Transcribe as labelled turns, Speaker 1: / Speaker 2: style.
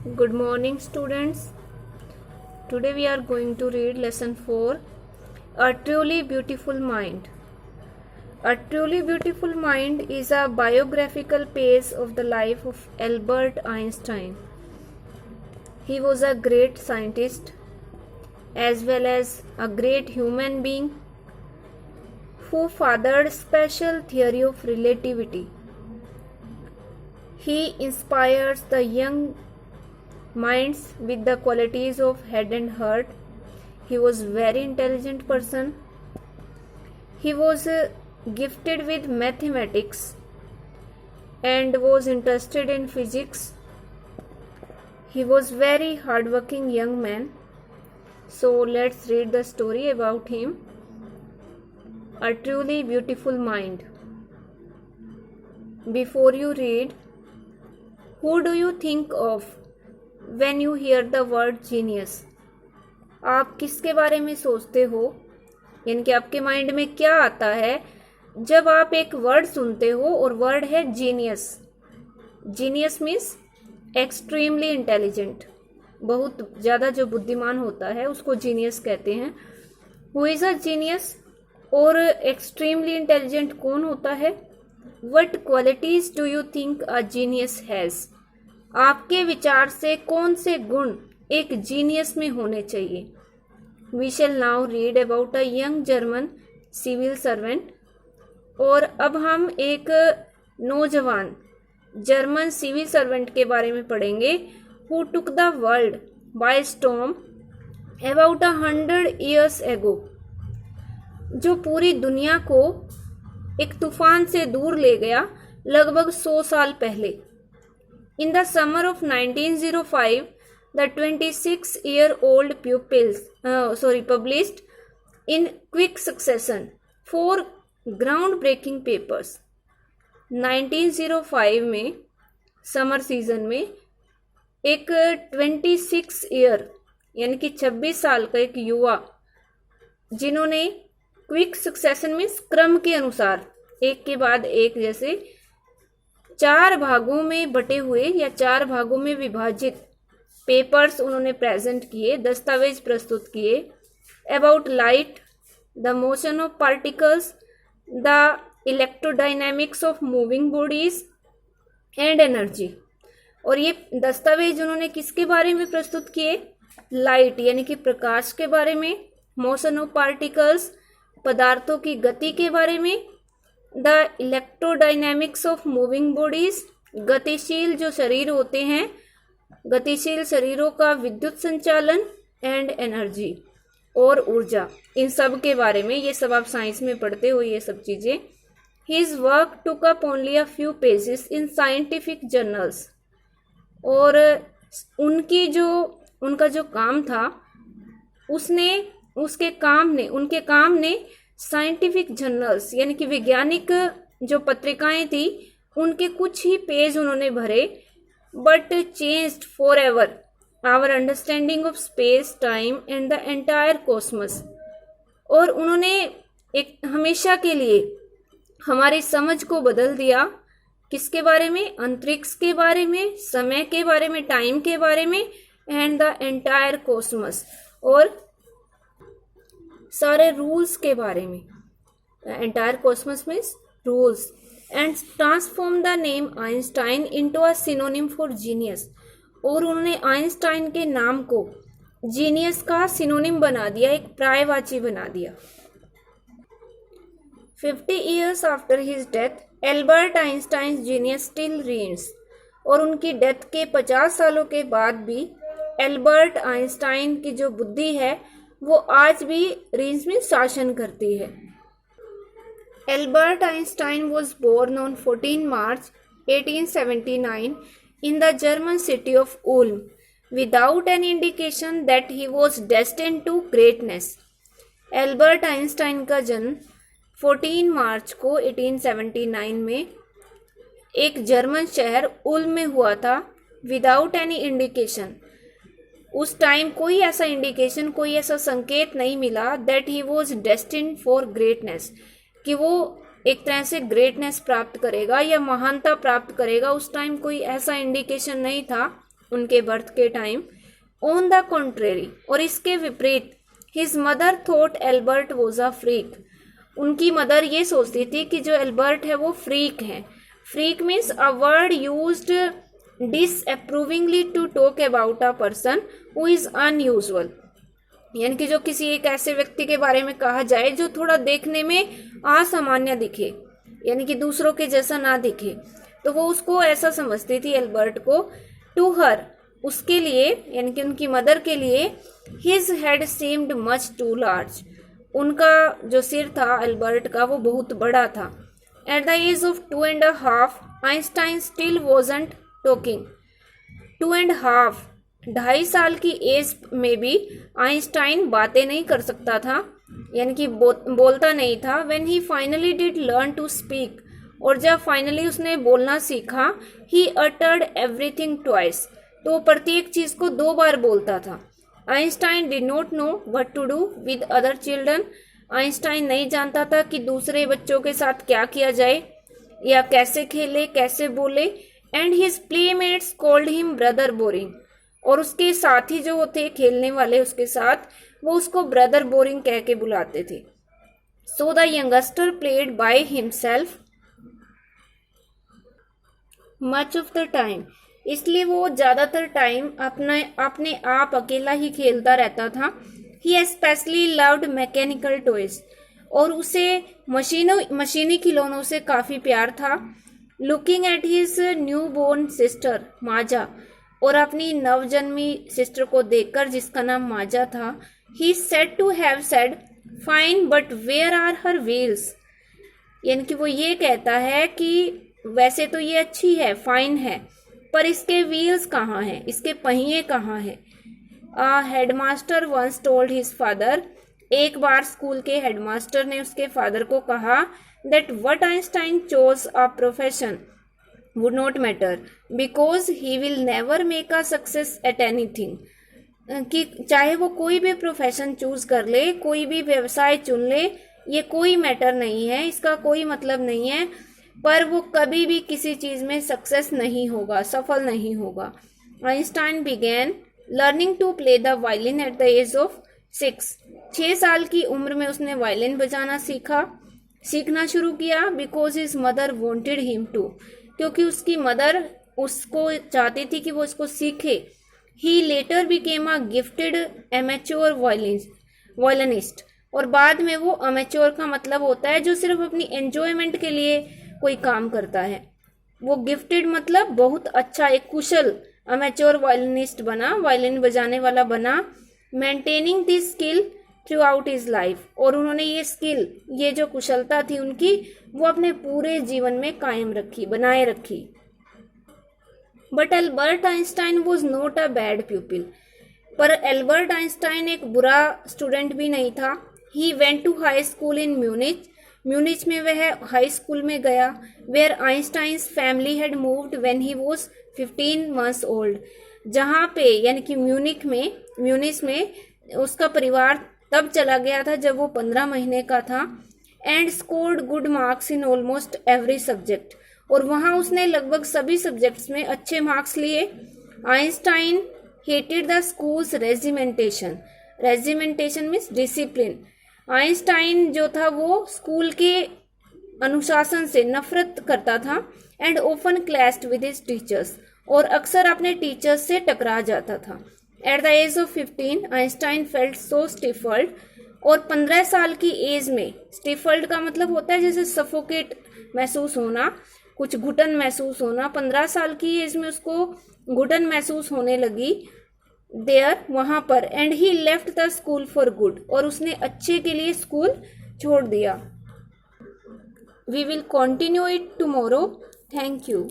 Speaker 1: Good morning, students. Today we are going to read lesson 4, A Truly Beautiful Mind. A Truly Beautiful Mind is a biographical page of the life of Albert Einstein. He was a great scientist as well as a great human being who fathered special theory of relativity. He inspires the young minds with the qualities of head and heart. He was very intelligent person. He was gifted with mathematics and was interested in physics. He was very hardworking young man. So let's read the story about him. A Truly Beautiful Mind. Before you read, who do you think of when you hear the word genius? आप किसके बारे में सोचते हो, यानी कि आपके mind में क्या आता है जब आप एक वर्ड सुनते हो और वर्ड है genius. Genius means extremely intelligent, बहुत ज़्यादा जो बुद्धिमान होता है उसको जीनियस कहते हैं. हु इज़ अ जीनियस और एक्सट्रीमली इंटेलिजेंट कौन होता है? What qualities do you think a genius has? आपके विचार से कौन से गुण एक जीनियस में होने चाहिए? We shall now read about a young German civil servant. और अब हम एक नौजवान जर्मन सिविल सर्वेंट के बारे में पढ़ेंगे. Who took the world by storm about 100 years एगो, जो पूरी दुनिया को एक तूफान से दूर ले गया लगभग 100 साल पहले. In the summer of 1905, the 26-year-old published in quick succession 4 groundbreaking papers. 1905 में समर सीजन में एक 26 ईयर यानी कि 26 साल का एक युवा, जिन्होंने क्विक सक्सेशन में क्रम के अनुसार एक के बाद एक जैसे 4 भागों में बटे हुए या 4 भागों में विभाजित पेपर्स उन्होंने प्रेजेंट किए, दस्तावेज प्रस्तुत किए. About light, the motion of particles, the electrodynamics of moving bodies and energy. और ये दस्तावेज उन्होंने किसके बारे में प्रस्तुत किए? लाइट यानी कि प्रकाश के बारे में, मोशन ऑफ पार्टिकल्स पदार्थों की गति के बारे में, the electrodynamics of moving bodies गतिशील जो शरीर होते हैं, गतिशील शरीरों का विद्युत संचालन, एंड एनर्जी और ऊर्जा, इन सब के बारे में. ये सब आप साइंस में पढ़ते हो ये सब चीजें. His work took up only a few pages in scientific journals. और उनका जो काम था उनके काम ने साइंटिफिक जर्नल्स यानी कि वैज्ञानिक जो पत्रिकाएं थी उनके कुछ ही पेज उन्होंने भरे. But changed for ever our understanding of space time and the entire cosmos. और उन्होंने एक हमेशा के लिए हमारी समझ को बदल दिया. किसके बारे में? अंतरिक्ष के बारे में, समय के बारे में, टाइम के बारे में, एंड द एंटायर कॉस्मस, और सारे रूल्स के बारे में. Entire cosmos means rules. And transform the name Einstein into a synonym for genius. और उन्होंने आइंस्टाइन के नाम को जीनियस का सिनोनिम बना दिया, एक पर्यायवाची बना दिया. 50 years after his death Albert Einstein genius still reigns. और उनकी डेथ के 50 सालों के बाद भी एल्बर्ट आइंस्टाइन की जो बुद्धि है वो आज भी रीन्स में शासन करती है. Albert Einstein was born on 14 March 1879 in the German city of Ulm without any indication that he was destined to greatness. Albert Einstein का जन्म 14 मार्च को 1879 में एक जर्मन शहर उल्म में हुआ था. विदाउट एनी इंडिकेशन, उस टाइम कोई ऐसा इंडिकेशन, कोई ऐसा संकेत नहीं मिला that he was destined for greatness, कि वो एक तरह से ग्रेटनेस प्राप्त करेगा या महानता प्राप्त करेगा. उस टाइम कोई ऐसा इंडिकेशन नहीं था उनके बर्थ के टाइम। ऑन द कॉन्ट्रेरी, और इसके विपरीत, his mother thought Albert was a freak, उनकी मदर ये सोचती थी कि जो एल्बर्ट है वो फ्रीक है। Freak means a word used disapprovingly to talk about a person who is unusual, यानी कि जो किसी एक ऐसे व्यक्ति के बारे में कहा जाए जो थोड़ा देखने में असामान्य दिखे, यानी कि दूसरों के जैसा ना दिखे, तो वो उसको ऐसा समझती थी एल्बर्ट को। टू हर, उसके लिए यानी कि उनकी मदर के लिए, his head seemed much too large, उनका जो सिर था एल्बर्ट का वो बहुत बड़ा था। At the age of 2.5 Einstein still wasn't talking. 2.5, 2.5 साल की एज में भी आइंस्टाइन बातें नहीं कर सकता था, यानी कि बोलता नहीं था। When he finally did learn to speak, और जब फाइनली उसने बोलना सीखा, ही अटर्ड एवरीथिंग ट्वाइस, तो प्रत्येक चीज को 2 बार बोलता था। Einstein did not know what to do with other children, Einstein नहीं जानता था कि दूसरे बच्चों के साथ क्या किया जाए या कैसे खेले, कैसे बोले। And his playmates called him brother boring, और उसके साथी जो होते खेलने वाले उसके साथ, वो उसको ब्रदर बोरिंग कह के बुलाते थे। So the youngster played by himself much of the time, इसलिए वो ज्यादातर टाइम अपने आप अकेला ही खेलता रहता था। He specially loved mechanical toys, और उसे मशीनी खिलौनों से काफी प्यार था। Looking at his newborn sister Maja, और अपनी नवजन्मी सिस्टर को देखकर जिसका नाम माजा था, he said to have said fine but where are her wheels, यानी कि वो ये कहता है कि वैसे तो ये अच्छी है, फाइन है, पर इसके व्हील्स कहाँ हैं, इसके पहिए कहाँ हैं। Headmaster once told his father, एक बार स्कूल के हेडमास्टर ने उसके फादर को कहा, that what Einstein chose a profession would not matter because he will never make a success at anything, कि चाहे वो कोई भी प्रोफेशन चूज कर ले, कोई भी व्यवसाय चुन ले, ये कोई मैटर नहीं है, इसका कोई मतलब नहीं है, पर वो कभी भी किसी चीज में सक्सेस नहीं होगा, सफल नहीं होगा। Einstein began learning to play the violin at the age of 6 साल की उम्र में उसने वायलिन बजाना सीखना शुरू किया। Because his mother wanted him to, क्योंकि उसकी मदर उसको चाहती थी कि वो इसको सीखे। He later became a gifted amateur violinist, और बाद में वो अमेच्योर का मतलब होता है जो सिर्फ अपनी एंजॉयमेंट के लिए कोई काम करता है। वो गिफ्टेड मतलब बहुत अच्छा, एक कुशल अमेच्योर वायलिनिस्ट बना, वायलिन बजाने वाला बना। Maintaining this skill through out his life, और उन्होंने ये स्किल, ये जो कुशलता थी उनकी, वो अपने पूरे जीवन में कायम रखी, बनाए रखी। But Albert Einstein was not a bad pupil, पर एल्बर्ट आइंस्टाइन एक बुरा स्टूडेंट भी नहीं था। He went to high school in Munich में वह हाई स्कूल में गया। Where Einstein's family had moved when he was 15 months old, जहाँ पे यानी कि म्यूनिच में उसका परिवार तब चला गया था जब वो 15 महीने का था। And scored good marks in almost every subject, और वहाँ उसने लगभग सभी सब्जेक्ट्स में अच्छे मार्क्स लिए। Einstein hated the schools regimentation means discipline. Einstein जो था वो स्कूल के अनुशासन से नफरत करता था। And often clashed with his teachers, और अक्सर अपने टीचर्स से टकरा जाता था। At the age of 15 Einstein felt so stifled, और 15 साल की एज में, स्टिफल्ड का मतलब होता है जैसे सफोकेट महसूस होना, कुछ घुटन महसूस होना। 15 साल की एज में उसको घुटन महसूस होने लगी देयर, वहां पर। And he left the school for good, और उसने अच्छे के लिए स्कूल छोड़ दिया। We will continue it tomorrow. Thank you.